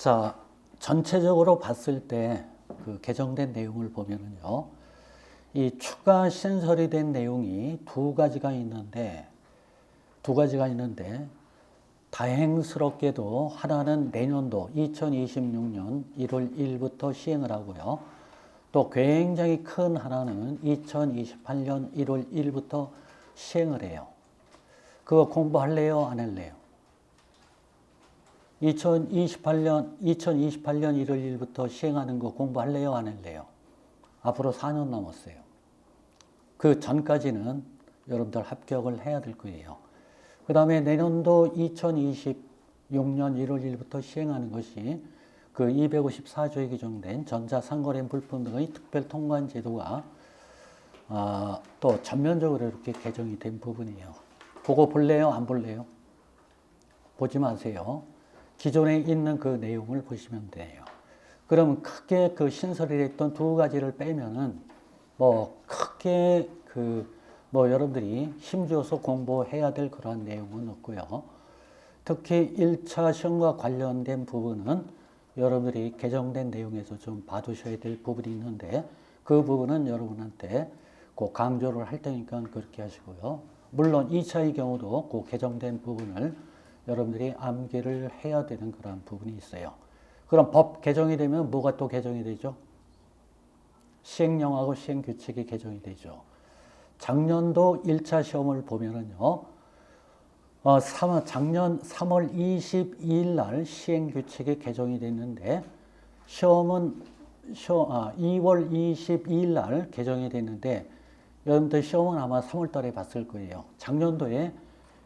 자, 전체적으로 봤을 때 그 개정된 내용을 보면은요, 이 추가 신설이 된 내용이 두 가지가 있는데, 다행스럽게도 하나는 내년도 2026년 1월 1일부터 시행을 하고요. 또 굉장히 큰 하나는 2028년 1월 1일부터 시행을 해요. 그거 공부할래요? 안 할래요? 2028년 1월 1일부터 시행하는 거 공부할래요? 안 할래요? 앞으로 4년 남았어요. 그 전까지는 여러분들 합격을 해야 될 거예요. 그 다음에 내년도 2026년 1월 1일부터 시행하는 것이 그 254조에 규정된 전자상거래 물품 등의 특별 통관 제도가 또 전면적으로 이렇게 개정이 된 부분이에요. 그거 볼래요? 안 볼래요? 보지 마세요. 기존에 있는 그 내용을 보시면 돼요. 그럼 크게 그 신설이 됐던 두 가지를 빼면은 크게 여러분들이 힘줘서 공부해야 될 그런 내용은 없고요. 특히 1차 시험과 관련된 부분은 여러분들이 개정된 내용에서 좀 봐두셔야 될 부분이 있는데 그 부분은 여러분한테 꼭 강조를 할 테니까 그렇게 하시고요. 물론 2차의 경우도 그 개정된 부분을 여러분들이 암기를 해야 되는 그런 부분이 있어요. 그럼 법 개정이 되면 뭐가 또 개정이 되죠? 시행령하고 시행규칙이 개정이 되죠. 작년도 1차 시험을 보면은요, 작년 3월 22일 날 시행규칙이 개정이 됐는데, 시험은 2월 22일 날 개정이 됐는데, 여러분들 시험은 아마 3월 달에 봤을 거예요. 작년도에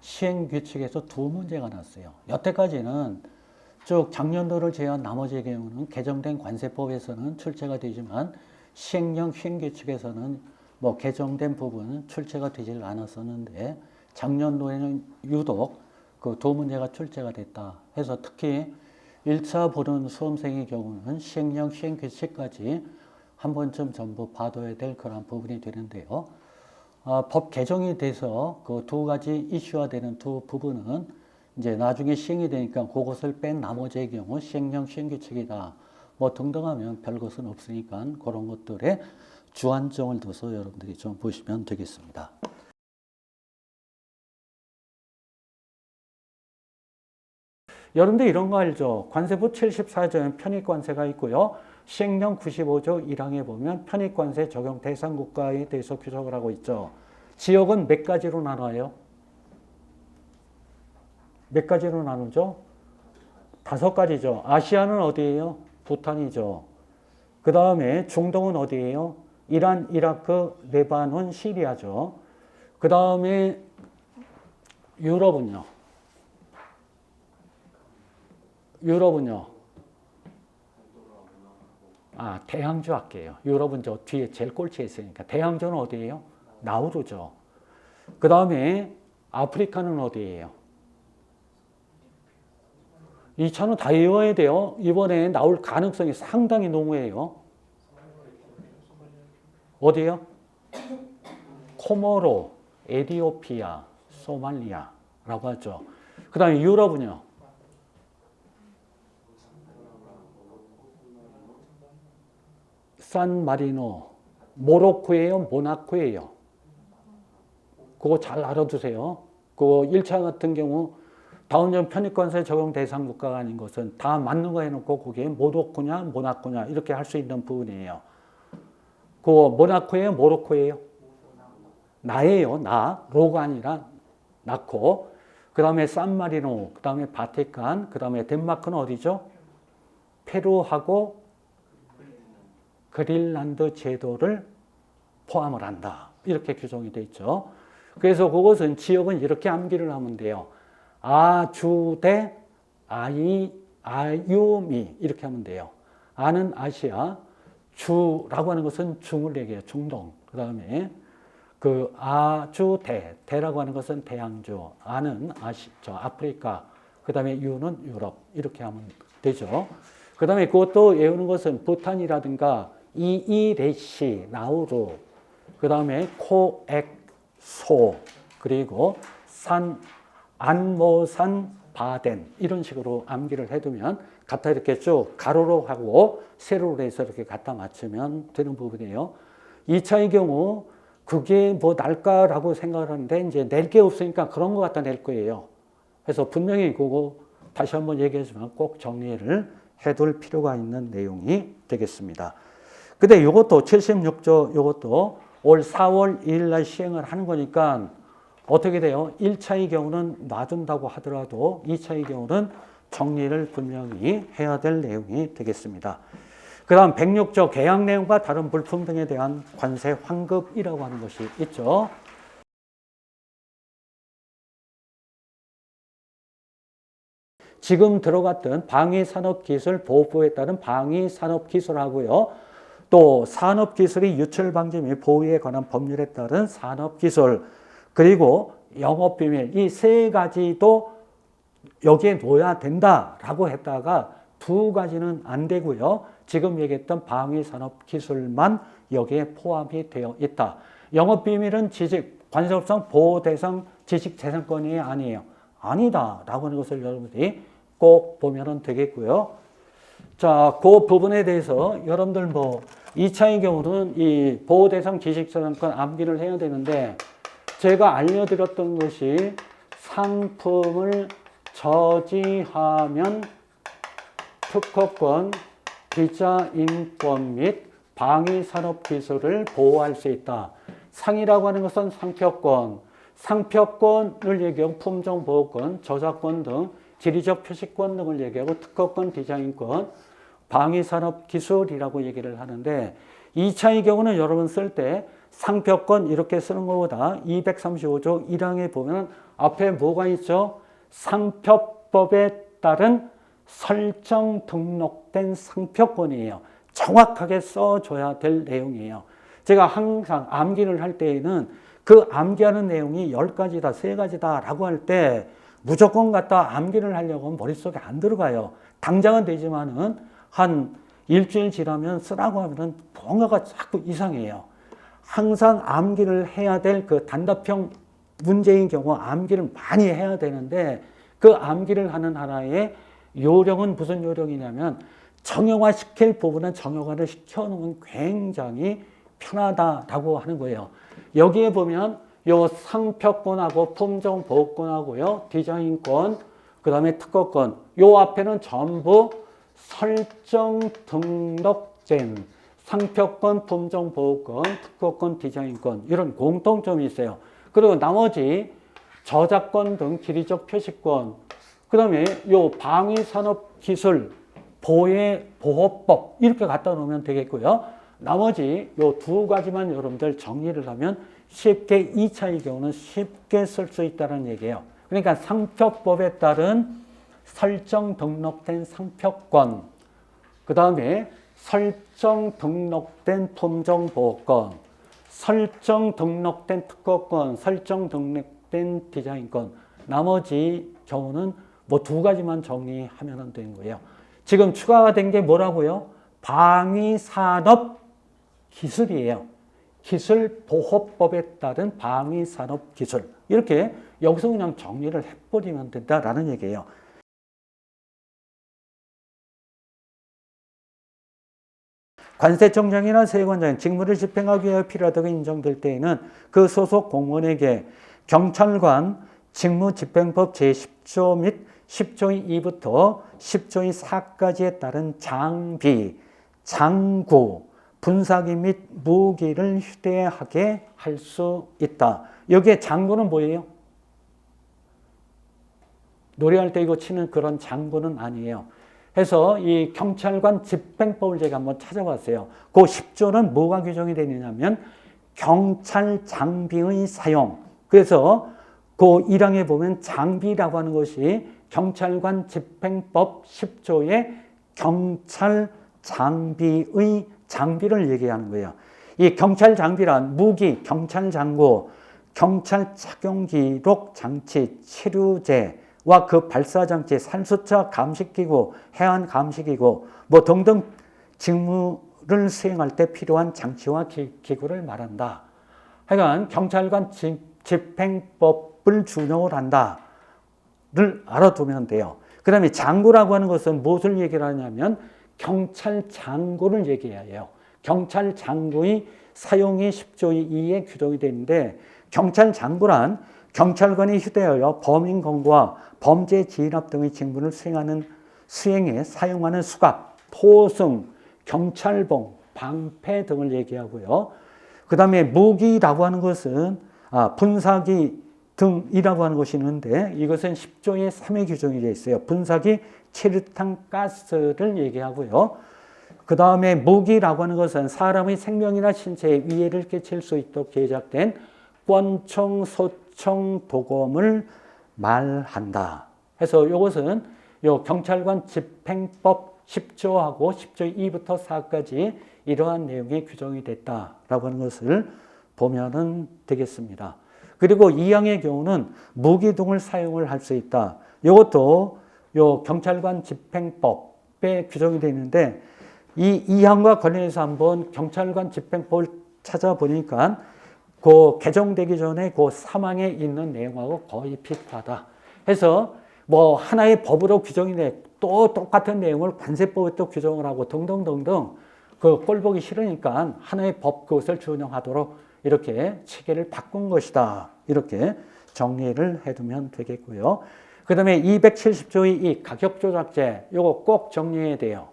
시행규칙에서 두 문제가 났어요. 여태까지는 쭉 작년도를 제외한 나머지 경우는 개정된 관세법에서는 출제가 되지만 시행령 시행규칙에서는 개정된 부분은 출제가 되질 않았었는데 작년도에는 유독 그 두 문제가 출제가 됐다 해서 특히 1차 보는 수험생의 경우는 시행령 시행규칙까지 한 번쯤 전부 봐둬야 될 그런 부분이 되는데요. 법 개정이 돼서 그 두 가지 이슈화 되는 두 부분은 이제 나중에 시행이 되니까 그것을 뺀 나머지의 경우 시행령 시행규칙이다 등등 하면 별 것은 없으니까 그런 것들에 주안점을 둬서 여러분들이 좀 보시면 되겠습니다. 여러분들 이런 거 알죠? 관세부 74조엔 편익관세가 있고요. 시행령 95조 1항에 보면 편익관세 적용 대상 국가에 대해서 규정을 하고 있죠. 지역은 몇 가지로 나눠요? 몇 가지로 나누죠? 5가지죠. 아시아는 어디예요? 부탄이죠. 그 다음에 중동은 어디예요? 이란, 이라크, 레바논, 시리아죠. 그 다음에 유럽은요? 대항주 할게요. 유럽은 저 뒤에 제일 꼴찌에 있으니까. 대항주는 어디예요? 나우루죠. 그 다음에 아프리카는 어디예요? 이 차는 다 외워야 돼요. 이번에 나올 가능성이 상당히 농후해요. 어디예요? 코모로, 에티오피아, 소말리아라고 하죠. 그 다음에 유럽은요? 산마리노, 모로코예요? 모나코예요? 그거 잘 알아두세요. 그거 1차 같은 경우 다운점 편익관세 적용 대상 국가가 아닌 것은 다 맞는 거 해놓고 그게 모로코냐 모나코냐 이렇게 할 수 있는 부분이에요. 그거 모나코예요? 모로코예요? 나예요. 나. 로가 아니라 나코. 그 다음에 산마리노, 그 다음에 바티칸, 그 다음에 덴마크는 어디죠? 페루하고 그린란드 제도를 포함을 한다. 이렇게 규정이 되어 있죠. 그래서 그것은 지역은 이렇게 암기를 하면 돼요. 아주대, 아유미 이렇게 하면 돼요. 아는 아시아, 주라고 하는 것은 중을 얘기해요. 중동. 그 다음에 그 아주대, 대라고 하는 것은 대양주, 아는 아프리카, 그 다음에 유는 유럽 이렇게 하면 되죠. 그 다음에 그것도 외우는 것은 부탄이라든가 이이레시, 나우루, 그 다음에 코엑소, 그리고 안모산, 바덴 이런 식으로 암기를 해두면 갖다 이렇게 쭉 가로로 하고 세로로 해서 이렇게 갖다 맞추면 되는 부분이에요. 2차의 경우 그게 뭐 날까라고 생각을 하는데 이제 낼 게 없으니까 그런 거 갖다 낼 거예요. 그래서 분명히 그거 다시 한번 얘기하지만 꼭 정리를 해둘 필요가 있는 내용이 되겠습니다. 근데 이것도 76조 이것도 올 4월 2일 날 시행을 하는 거니까 어떻게 돼요? 1차의 경우는 놔둔다고 하더라도 2차의 경우는 정리를 분명히 해야 될 내용이 되겠습니다. 그 다음 106조 계약 내용과 다른 물품 등에 대한 관세 환급이라고 하는 것이 있죠. 지금 들어갔던 방위산업기술보호법에 따른 방위산업기술하고요. 또 산업기술의 유출 방지 및 보호에 관한 법률에 따른 산업기술, 그리고 영업비밀, 이 세 가지도 여기에 놓아야 된다라고 했다가 두 가지는 안 되고요. 지금 얘기했던 방위산업기술만 여기에 포함이 되어 있다. 영업비밀은 관세법상 보호대상 지식재산권이 아니에요. 아니다라고 하는 것을 여러분들이 꼭 보면 되겠고요. 자, 그 부분에 대해서 여러분들 2차의 경우는 이 보호대상 지식재산권 암기를 해야 되는데 제가 알려드렸던 것이 상품을 저지하면 특허권, 기자인권 및 방위산업기술을 보호할 수 있다. 상이라고 하는 것은 상표권, 상표권을 얘기하고 품종보호권, 저작권 등 지리적 표시권 등을 얘기하고 특허권, 디자인권, 방위산업기술이라고 얘기를 하는데 2차의 경우는 여러분 쓸 때 상표권 이렇게 쓰는 것보다 235조 1항에 보면 앞에 뭐가 있죠? 상표법에 따른 설정 등록된 상표권이에요. 정확하게 써줘야 될 내용이에요. 제가 항상 암기를 할 때에는 그 암기하는 내용이 10가지다, 3가지다 라고 할 때 무조건 갖다 암기를 하려고 하면 머릿속에 안 들어가요. 당장은 되지만은 한 일주일 지나면 쓰라고 하면은 뭔가가 자꾸 이상해요. 항상 암기를 해야 될 그 단답형 문제인 경우 암기를 많이 해야 되는데 그 암기를 하는 하나의 요령은 무슨 요령이냐면 정형화 시킬 부분은 정형화를 시켜놓으면 굉장히 편하다라고 하는 거예요. 여기에 보면 요 상표권하고 품종보호권하고요, 디자인권, 그 다음에 특허권, 요 앞에는 전부 설정 등록된 상표권, 품종보호권, 특허권, 디자인권 이런 공통점이 있어요. 그리고 나머지 저작권 등 지리적 표시권, 그 다음에 요 방위산업기술 보호법 이렇게 갖다 놓으면 되겠고요. 나머지 요 두 가지만 여러분들 정리를 하면 쉽게 2차의 경우는 쉽게 쓸 수 있다는 얘기예요. 그러니까 상표법에 따른 설정 등록된 상표권, 그 다음에 설정 등록된 품종보호권, 설정 등록된 특허권, 설정 등록된 디자인권, 나머지 경우는 뭐 두 가지만 정리하면 되는 거예요. 지금 추가가 된 게 뭐라고요? 방위산업 기술이에요. 기술보호법에 따른 방위산업기술. 이렇게 여기서 그냥 정리를 해버리면 된다라는 얘기예요. 관세청장이나 세관장이 직무를 집행하기 위해 필요하다고 인정될 때에는 그 소속 공무원에게 경찰관 직무집행법 제10조 및 10조의 2부터 10조의 4까지에 따른 장비, 장구, 분사기 및 무기를 휴대하게 할 수 있다. 여기에 장구는 뭐예요? 노래할 때 이거 치는 그런 장구는 아니에요. 해서 이 경찰관 집행법을 제가 한번 찾아봤어요. 그 10조는 뭐가 규정이 되느냐면 경찰 장비의 사용. 그래서 그 1항에 보면 장비라고 하는 것이 경찰관 집행법 10조의 경찰 장비의 장비를 얘기하는 거예요. 이 경찰 장비란 무기, 경찰 장구, 경찰 착용 기록 장치, 치료제와 그 발사 장치, 산수차 감식기구, 해안 감식기구 뭐 등등 직무를 수행할 때 필요한 장치와 기구를 말한다. 하여간 경찰관 집행법을 준용을 한다를 알아두면 돼요. 그 다음에 장구라고 하는 것은 무엇을 얘기를 하냐면 경찰 장구를 얘기해요. 경찰 장구의 사용이 10조 2에 규정이 되는데 경찰 장구란 경찰관이 휴대하여 범인 검거와 범죄 진압 등의 직무를 수행에 사용하는 수갑, 포승, 경찰봉, 방패 등을 얘기하고요. 그 다음에 무기라고 하는 것은 분사기 등이라고 하는 것이 있는데 이것은 10조의 3의 규정이 되어 있어요. 분사기, 체류탄, 가스를 얘기하고요. 그 다음에 무기라고 하는 것은 사람의 생명이나 신체에 위해를 끼칠 수 있도록 제작된 권총, 소총, 도검을 말한다. 해서 이것은 요 경찰관 집행법 10조하고 10조 2부터 4까지 이러한 내용이 규정이 됐다라고 하는 것을 보면은 되겠습니다. 그리고 2항의 경우는 무기 등을 사용을 할 수 있다. 이것도 요 경찰관 집행법에 규정이 되어 있는데 이 2항과 관련해서 한번 경찰관 집행법을 찾아보니까 그 개정되기 전에 그 3항에 있는 내용하고 거의 비슷하다. 해서 뭐 하나의 법으로 규정이 돼 또 똑같은 내용을 관세법에 또 규정을 하고 등등등등 그 꼴 보기 싫으니까 하나의 법 그것을 준용하도록 이렇게 체계를 바꾼 것이다. 이렇게 정리를 해두면 되겠고요. 그 다음에 270조의 이 가격조작제, 요거 꼭 정리해야 돼요.